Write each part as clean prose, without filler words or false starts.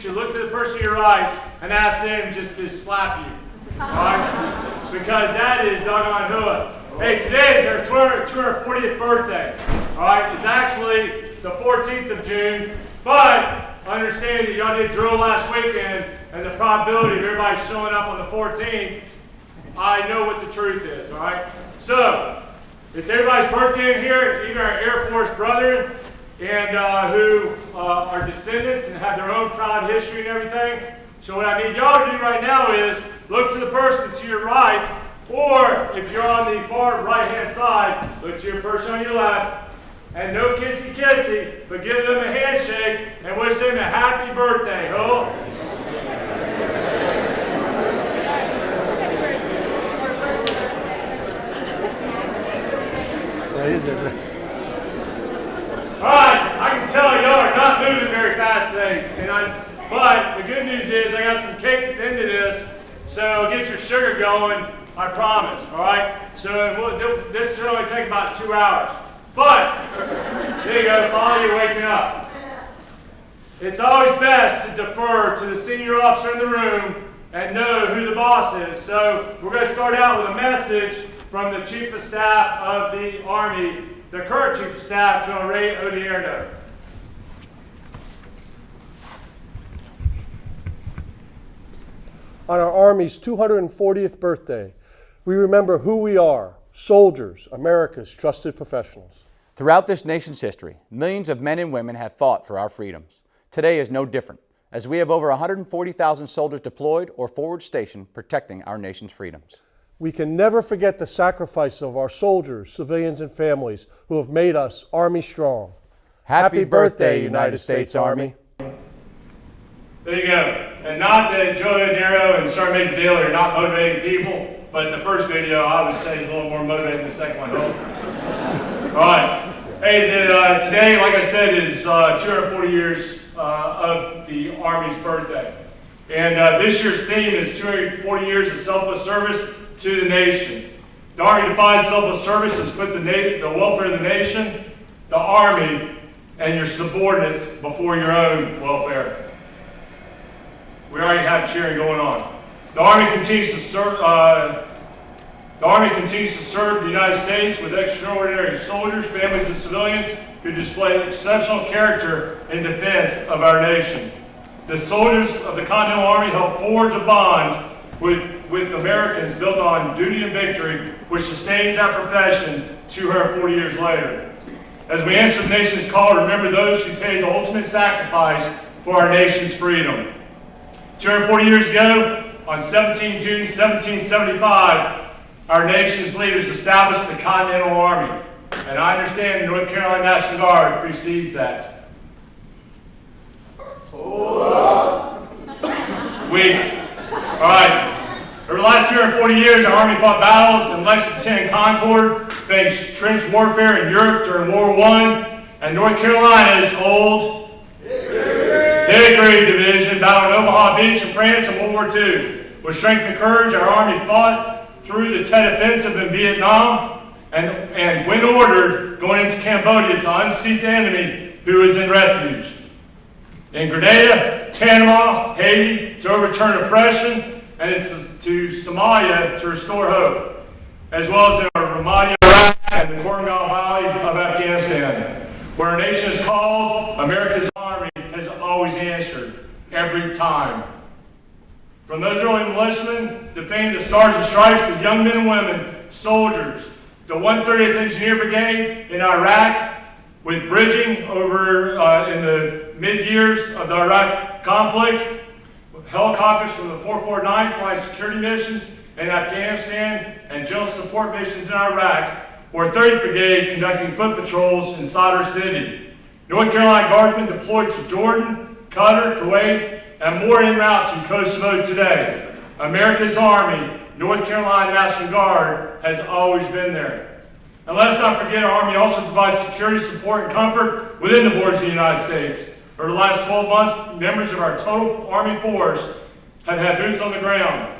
to look to the person to your right and ask them just to slap you. All right? Because that is doggone hua. Hey, today is their 240th birthday. All right? It's actually the 14th of June, but understand that y'all did drill last weekend, and the probability of everybody showing up on the 14th, I know what the truth is, all right? So, it's everybody's birthday in here, even our Air Force brethren, and who are descendants and have their own proud history and everything. So what I need y'all to do right now is look to the person to your right, or if you're on the far right-hand side, look to your person on your left, and no kissy-kissy, but give them a handshake and wish them a happy birthday, ho! Alright, I can tell y'all are not moving very fast today, but the good news is I got some cake at the end of this, so get your sugar going, I promise, alright? So this will only take about 2 hours. But, there you go, follow you waking up. It's always best to defer to the senior officer in the room and know who the boss is. So we're going to start out with a message from the Chief of Staff of the Army, the current Chief of Staff, General Ray Odierno. On our Army's 240th birthday, we remember who we are, soldiers, America's trusted professionals. Throughout this nation's history, millions of men and women have fought for our freedoms. Today is no different, as we have over 140,000 soldiers deployed or forward stationed protecting our nation's freedoms. We can never forget the sacrifice of our soldiers, civilians, and families who have made us Army strong. Happy birthday, United States Army. There you go. And not that Joe Nero and Sergeant Major Daly are not motivating people, but the first video I would say is a little more motivating than the second one. All right. Hey, today, like I said, is 240 years of the Army's birthday. And this year's theme is 240 years of selfless service to the nation. The Army defines selfless service as put the welfare of the nation, the Army, and your subordinates before your own welfare. We already have cheering going on. The Army continues to serve. The United States with extraordinary soldiers, families, and civilians who display exceptional character in defense of our nation. The soldiers of the Continental Army help forge a bond with Americans built on duty and victory, which sustains our profession 240 years later. As we answer the nation's call to remember those who paid the ultimate sacrifice for our nation's freedom. 240 years ago, on 17 June 1775, our nation's leaders established the Continental Army. And I understand the North Carolina National Guard precedes that. Weak. All right. Over the last 240 years, our Army fought battles in Lexington and Concord, faced trench warfare in Europe during World War I, and North Carolina's old Hickory Division battled at Omaha Beach in France in World War II. With strength and courage, our Army fought through the Tet Offensive in Vietnam and when ordered, going into Cambodia to unseat the enemy who was in refuge. In Grenada, Panama, Haiti to overturn oppression, and to Somalia to restore hope, as well as in Ramadi, Iraq, and the Korangal Valley of Afghanistan, where our nation is called, America's Army has always answered, every time. From those early militiamen, defending the Stars and Stripes of young men and women, soldiers, the 130th Engineer Brigade in Iraq, with bridging over in the mid-years of the Iraq conflict, helicopters from the 449th flying security missions in Afghanistan and general support missions in Iraq, or 30th Brigade conducting foot patrols in Sadr City. North Carolina Guardsmen deployed to Jordan, Qatar, Kuwait, and more en route to Kosovo today. America's Army, North Carolina National Guard, has always been there. And let's not forget, our Army also provides security, support, and comfort within the borders of the United States. Over the last 12 months, members of our total Army force have had boots on the ground.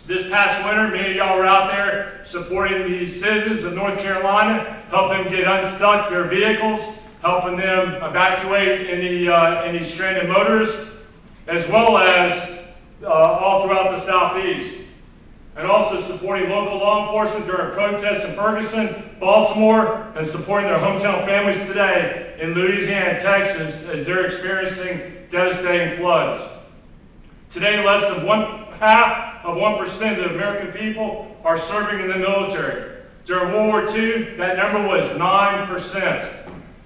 This past winter, many of y'all were out there supporting the citizens of North Carolina, helping them get unstuck their vehicles, helping them evacuate any stranded motorists. as well as all throughout the Southeast. And also supporting local law enforcement during protests in Ferguson, Baltimore, and supporting their hometown families today in Louisiana and Texas as they're experiencing devastating floods. Today, less than 0.5% of the American people are serving in the military. During World War II, that number was 9%.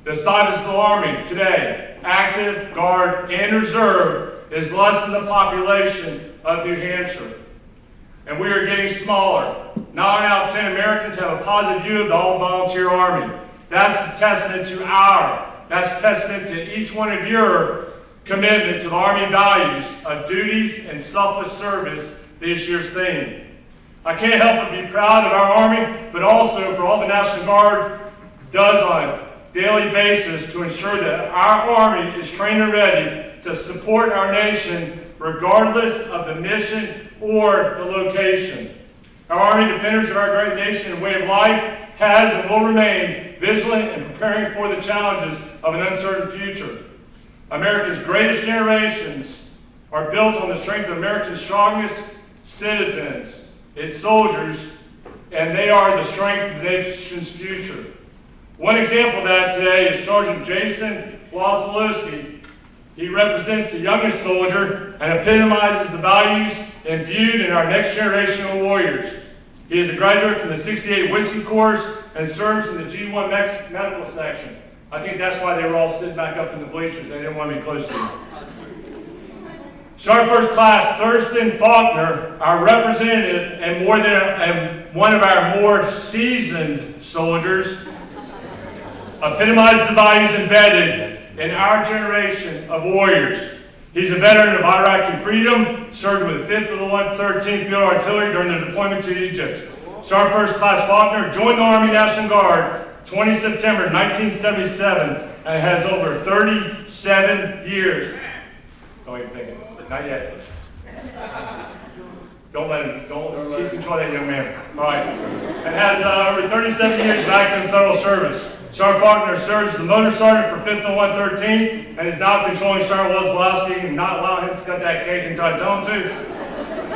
The size of the Army today, active, guard, and reserve, is less than the population of New Hampshire. And we are getting smaller. 9 out of 10 Americans have a positive view of the all-volunteer Army. That's a testament to each one of your commitment to the Army values of duties and selfless service, this year's theme. I can't help but be proud of our Army, but also for all the National Guard does on a daily basis to ensure that our Army is trained and ready to support our nation regardless of the mission or the location. Our Army defenders of our great nation and way of life has and will remain vigilant and preparing for the challenges of an uncertain future. America's greatest generations are built on the strength of America's strongest citizens, its soldiers, and they are the strength of the nation's future. One example of that today is Sergeant Jason Wazalowski. He represents the youngest soldier and epitomizes the values imbued in our next generation of warriors. He is a graduate from the 68 Whiskey Course and serves in the G1 medical section. I think that's why they were all sitting back up in the bleachers. They didn't want to be close to him. Sergeant First Class Thurston Faulkner, our representative and one of our more seasoned soldiers, epitomizes the values embedded in our generation of warriors. He's a veteran of Iraqi freedom, served with the 5th of the 113th Field Artillery during the deployment to Egypt. Sergeant First Class Faulkner joined the Army National Guard 20 September 1977 and has over 37 years. Don't even think it. Not yet. Don't keep control of that young man. All right. And has over 37 years of active federal service. Sergeant Faulkner serves as the motor sergeant for 5th and 113th and is now controlling Sergeant Wazalowski and not allowing him to cut that cake until I tell him to.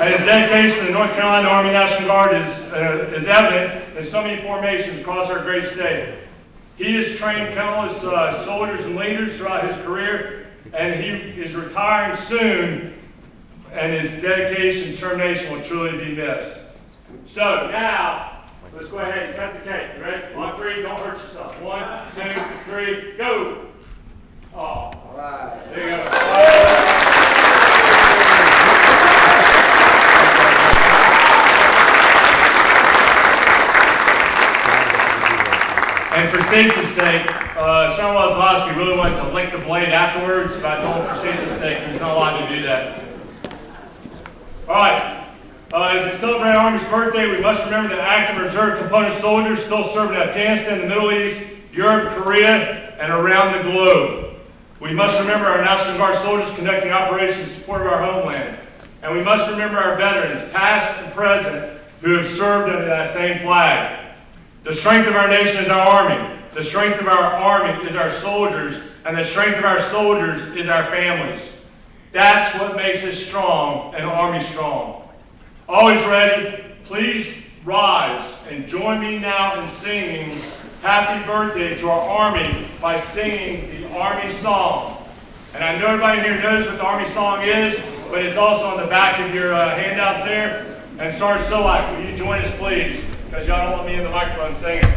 And his dedication to the North Carolina Army National Guard is evident in so many formations across our great state. He has trained countless soldiers and leaders throughout his career, and he is retiring soon, and his dedication and determination will truly be missed. So now, let's go ahead and cut the cake. You ready? 1, 3, don't hurt yourself. 1, 2, 3, go! Oh, all right. There you go. And for safety's sake, Sean Wazalowski really wanted to lick the blade afterwards, but I told him for safety's sake he was not allowed to do that. All right. As we celebrate our Army's birthday, we must remember that active and reserve component soldiers still serve in Afghanistan, the Middle East, Europe, Korea, and around the globe. We must remember our National Guard soldiers conducting operations in support of our homeland. And we must remember our veterans, past and present, who have served under that same flag. The strength of our nation is our Army. The strength of our Army is our soldiers. And the strength of our soldiers is our families. That's what makes us strong and Army strong. Always ready, please rise and join me now in singing Happy Birthday to our Army by singing the Army song. And I know everybody here knows what the Army song is, but it's also on the back of your handouts there. And Sergeant Solak, will you join us please? Because y'all don't want me in the microphone singing.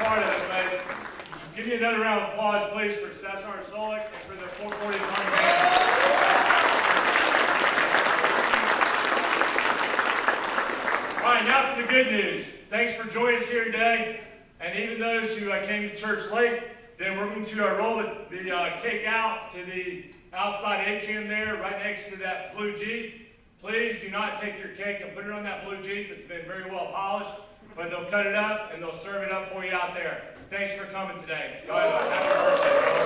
part of it, but give me another round of applause, please, for Staff Sergeant Solik and for the 440 Army Band. All right, now for the good news. Thanks for joining us here today, and even those who came to church late, then we're going to roll the cake out to the outside atrium there, right next to that blue Jeep. Please do not take your cake and put it on that blue Jeep. It's been very well polished, but they'll cut it up and they'll serve it up for you out there. Thanks for coming today. Y'all have a happy birthday.